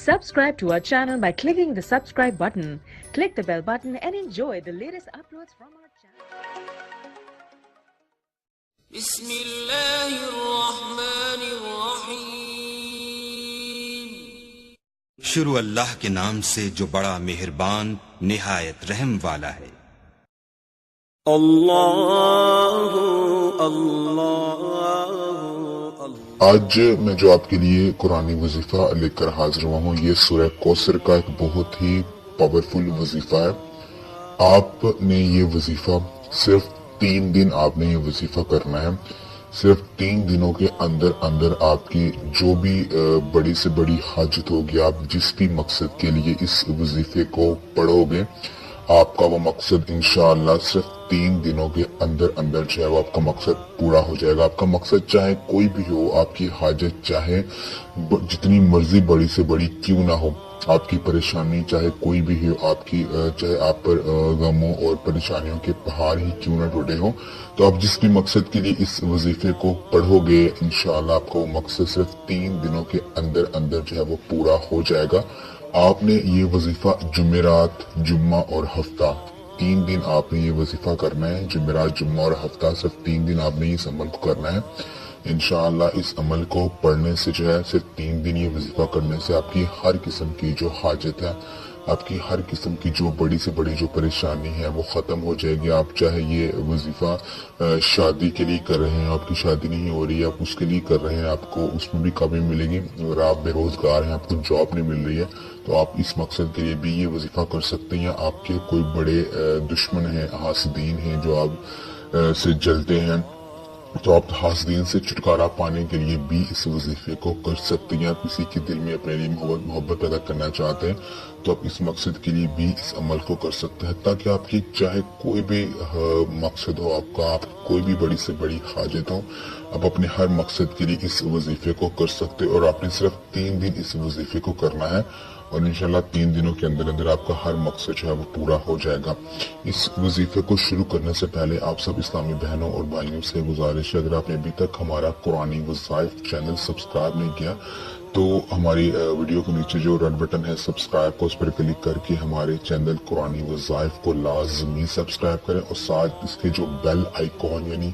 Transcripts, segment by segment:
Subscribe to our channel by clicking the subscribe button. Click the bell button and enjoy the latest uploads from our channel. بسم اللہ الرحمن الرحیم. شروع اللہ کے نام سے جو بڑا مہربان نہایت رحم والا ہے. اللہ اللہ. آج میں جو آپ کے لیے قرآنی وظیفہ لے کر حاضر ہوا ہوں، یہ سورہ کوثر کا ایک بہت ہی پاورفل وظیفہ ہے. آپ نے یہ وظیفہ صرف 3 دن آپ نے یہ وظیفہ کرنا ہے. صرف 3 دنوں کے اندر اندر آپ کی جو بھی بڑی سے بڑی حاجت ہوگی، آپ جس بھی مقصد کے لیے اس وظیفے کو پڑھو گے، آپ کا وہ مقصد انشاءاللہ صرف 3 دنوں کے اندر اندر جو ہے وہ آپ کا مقصد پورا ہو جائے گا. آپ کا مقصد چاہے کوئی بھی ہو، آپ کی حاجت چاہے جتنی مرضی بڑی سے بڑی کیوں نہ ہو، آپ کی پریشانی چاہے کوئی بھی ہو، آپ کی چاہے آپ پر غموں اور پریشانیوں کے پہاڑ ہی کیوں نہ ٹوٹے ہوں، تو آپ جس بھی مقصد کے لیے اس وظیفے کو پڑھو گے، انشاءاللہ آپ کا وہ مقصد صرف 3 دنوں کے اندر اندر جو ہے وہ پورا ہو جائے گا. آپ نے یہ وظیفہ جمعرات، جمعہ اور ہفتہ 3 دن آپ نے یہ وظیفہ کرنا ہے. جمعرات، جمعہ اور ہفتہ صرف 3 دن آپ نے اس عمل کو کرنا ہے. انشاءاللہ اس عمل کو پڑھنے سے جو ہے صرف 3 دن یہ وظیفہ کرنے سے آپ کی ہر قسم کی جو حاجت ہے، آپ کی ہر قسم کی جو بڑی سے بڑی جو پریشانی ہے وہ ختم ہو جائے گی. آپ چاہے یہ وظیفہ شادی کے لیے کر رہے ہیں، آپ کی شادی نہیں ہو رہی ہے، آپ اس کے لیے کر رہے ہیں، آپ کو اس میں بھی کمی ملے گی. اور آپ بے روزگار ہیں، آپ کو جاب نہیں مل رہی ہے، تو آپ اس مقصد کے لیے بھی یہ وظیفہ کر سکتے ہیں. آپ کے کوئی بڑے دشمن ہیں، حاسدین ہیں جو آپ سے جلتے ہیں، تو آپ حاسدین سے چھٹکارا پانے کے لیے بھی اس وظیفے کو کر سکتے ہیں. آپ کسی کے دل میں اپنے لیے محبت پیدا کرنا چاہتے ہیں تو آپ اس مقصد کے لیے بھی اس عمل کو کر سکتے ہیں، تاکہ آپ کی چاہے کوئی بھی مقصد ہو، آپ کوئی بھی بڑی سے بڑی حاجت ہو، آپ اپنے ہر مقصد کے لیے اس وظیفے کو کر سکتے. اور آپ نے صرف 3 دن اس وظیفے کو کرنا ہے، اور انشاءاللہ 3 دنوں کے اندر اندر آپ کا ہر مقصد جو ہے وہ پورا ہو جائے گا. اس وظیفے کو شروع کرنے سے پہلے آپ سب اسلامی بہنوں اور بھائیوں سے گزارش ہے، اگر آپ نے ابھی تک ہمارا قرآنی وظائف چینل سبسکرائب نہیں کیا تو ہماری ویڈیو کے نیچے جو ریڈ بٹن ہے سبسکرائب کو، اس پر کلک کر کے ہمارے چینل قرآنی وظائف کو لازمی سبسکرائب کریں، اور ساتھ اس کے جو بیل آئیکن یعنی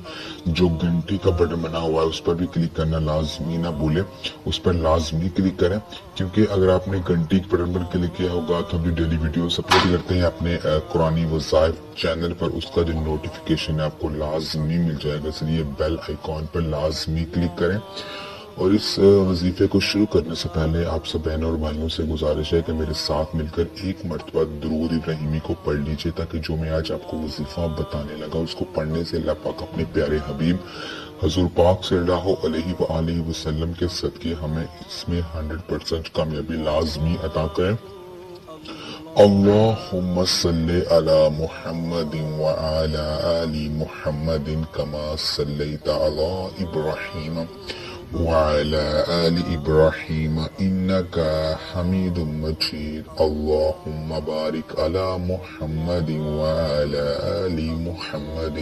جو گھنٹی کا بٹن بنا ہوا ہے اس پر بھی کلک کرنا لازمی نہ بھولیں. اس پر لازمی کلک کریں، کیونکہ اگر آپ نے گھنٹی کے بٹن پر کلک کیا ہوگا تو ہم جو ڈیلی ویڈیوز اپلوڈ کرتے ہیں اپنے قرآنی وظائف چینل پر، اس کا جو نوٹیفیکیشن ہے آپ کو لازمی مل جائے گا. اس لیے بیل آئیکن پر لازمی کلک کریں. اور اس وظیفے کو شروع کرنے سے پہلے آپ سب بہنوں اور بھائیوں سے گزارش ہے کہ میرے ساتھ مل کر ایک مرتبہ درود ابراہیمی کو پڑھ لیجئے، تاکہ جو میں آج آپ کو وظیفہ بتانے لگا اس کو پڑھنے سے اللہ پاک اپنے پیارے حبیب حضور پاک صلی اللہ علیہ وآلہ وسلم کے صدقے ہمیں اس میں 100% کامیابی لازمی عطا کریں. اللہم صلی علی محمد وعلی آل محمد کما صلیت علی ابراہیم وعلى آل إبراهيم إنك حميد مجيد. اللهم بارك على محمد وعلى آل محمد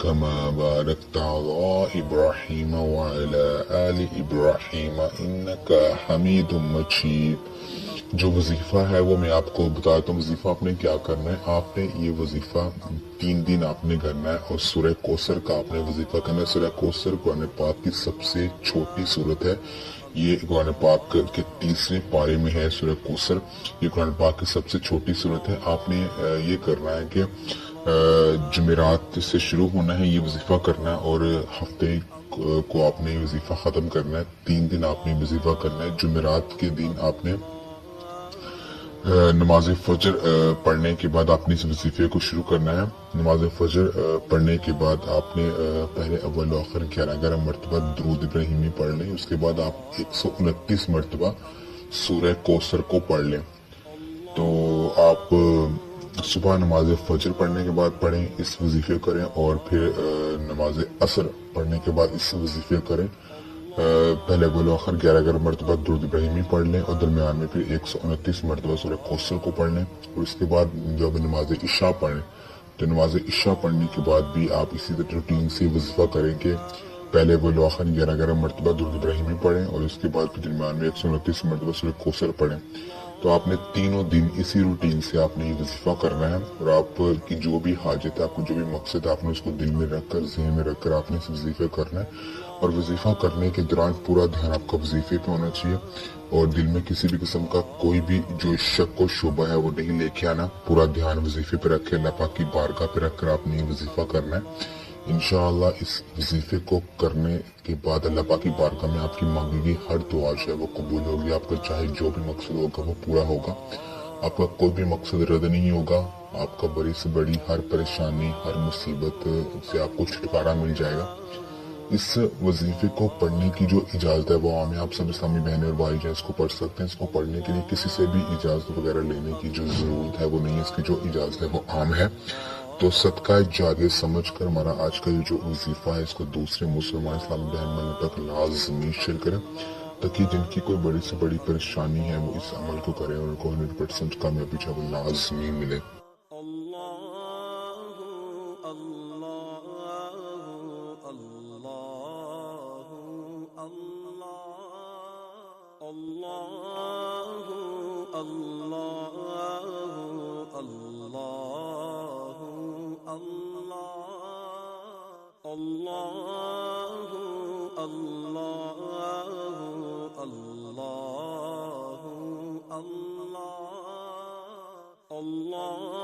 كما باركت على إبراهيم وعلى آل إبراهيم إنك حميد مجيد. جو وظیفہ ہے وہ میں آپ کو بتاتا ہوں. وظیفہ آپ نے کیا کرنا ہے، آپ نے یہ وظیفہ 3 دن آپ نے کرنا ہے، اور سورہ کوثر کا آپ نے وظیفہ کرنا ہے. سورہ کوثر قرآن پاک کی سب سے چھوٹی سورت ہے. یہ قرآن پاک کے 30ویں پارے میں ہے سورہ کوثر. یہ قرآن پاک کی سب سے چھوٹی سورت ہے. آپ نے یہ کرنا ہے کہ جمعرات سے شروع ہونا ہے، یہ وظیفہ کرنا ہے، اور ہفتے کو آپ نے وظیفہ ختم کرنا ہے. 3 دن آپ نے وظیفہ کرنا ہے. جمعرات کے دن آپ نے نماز فجر پڑھنے کے بعد آپ نے اس وظیفے کو شروع کرنا ہے. نماز فجر پڑھنے کے بعد آپ نے پہلے اول و آخر 11 مرتبہ درود ابراہیمی پڑھ لیں. اس کے بعد آپ 129 مرتبہ سورہ کوثر کو پڑھ لیں. تو آپ صبح نماز فجر پڑھنے کے بعد پڑھیں، اس وظیفے کریں، اور پھر نماز عصر پڑھنے کے بعد اس وظیفے کریں. پہلے اول و آخر 11 مرتبہ درود ابراہیمی پڑھ لیں، اور درمیان میں پھر 129 مرتبہ سورہ کوثر کو پڑھ لیں. اور اس کے بعد جب نماز عشاء پڑھیں تو نماز عشاء پڑھنے کے بعد بھی آپ اسی طرح روٹین سے وظیفہ کریں کہ پہلے وہ آخر 11 مرتبہ درود ابراہیمی پڑھیں اور اس کے بعد پھر درمیان میں 129 مرتبہ سورہ کوثر پڑھیں. تو آپ نے تینوں دن اسی روٹین سے آپ نے یہ وظیفہ کرنا ہے، اور آپ کی جو بھی حاجت ہے، آپ کو جو بھی مقصد ہے، آپ نے اس کو دل میں رکھ کر، ذہن میں رکھ کر آپ نے اس وظیفے کرنا ہے. اور وظیفہ کرنے کے دوران پورا دھیان آپ کا وظیفے پہ ہونا چاہیے، اور دل میں کسی بھی قسم کا کوئی بھی جو شک و شبہ ہے وہ نہیں لے کے آنا. پورا دھیان وظیفے پہ رکھے، اللہ پاک کی بارگاہ پہ رکھ کر آپ نے یہ وظیفہ کرنا ہے. انشاءاللہ اس وظیفے کو کرنے کے بعد اللہ پاک کی بارگاہ میں آپ کی مانگی گئی ہر دعا جو ہے وہ قبول ہوگی. آپ کا چاہے جو بھی مقصد ہوگا وہ پورا ہوگا، آپ کا کوئی بھی مقصد رد نہیں ہوگا. آپ کا بڑی سے بڑی ہر پریشانی، ہر مصیبت سے آپ کو چھٹکارا مل جائے گا. اس وظیفے کو پڑھنے کی جو اجازت ہے وہ عام ہے، آپ سب اسلامی بہنیں اور بھائی جو اس کو پڑھ سکتے ہیں. اس کو پڑھنے کے لیے کسی سے بھی اجازت وغیرہ لینے کی جو ضرورت ہے وہ نہیں ہے، اس کی جو اجازت ہے وہ عام ہے. تو صدقہ جاریہ سمجھ کر ہمارا آج کا یہ جو وظیفہ ہے اس کو دوسرے مسلمان اسلامی بہن بھائیوں تک لازمی شیئر کریں، تاکہ جن کی کوئی بڑی سے بڑی پریشانی ہے وہ اس عمل کو کریں اور ان کو 100% کامیابی جو ہے وہ لازمی ملے. اللہ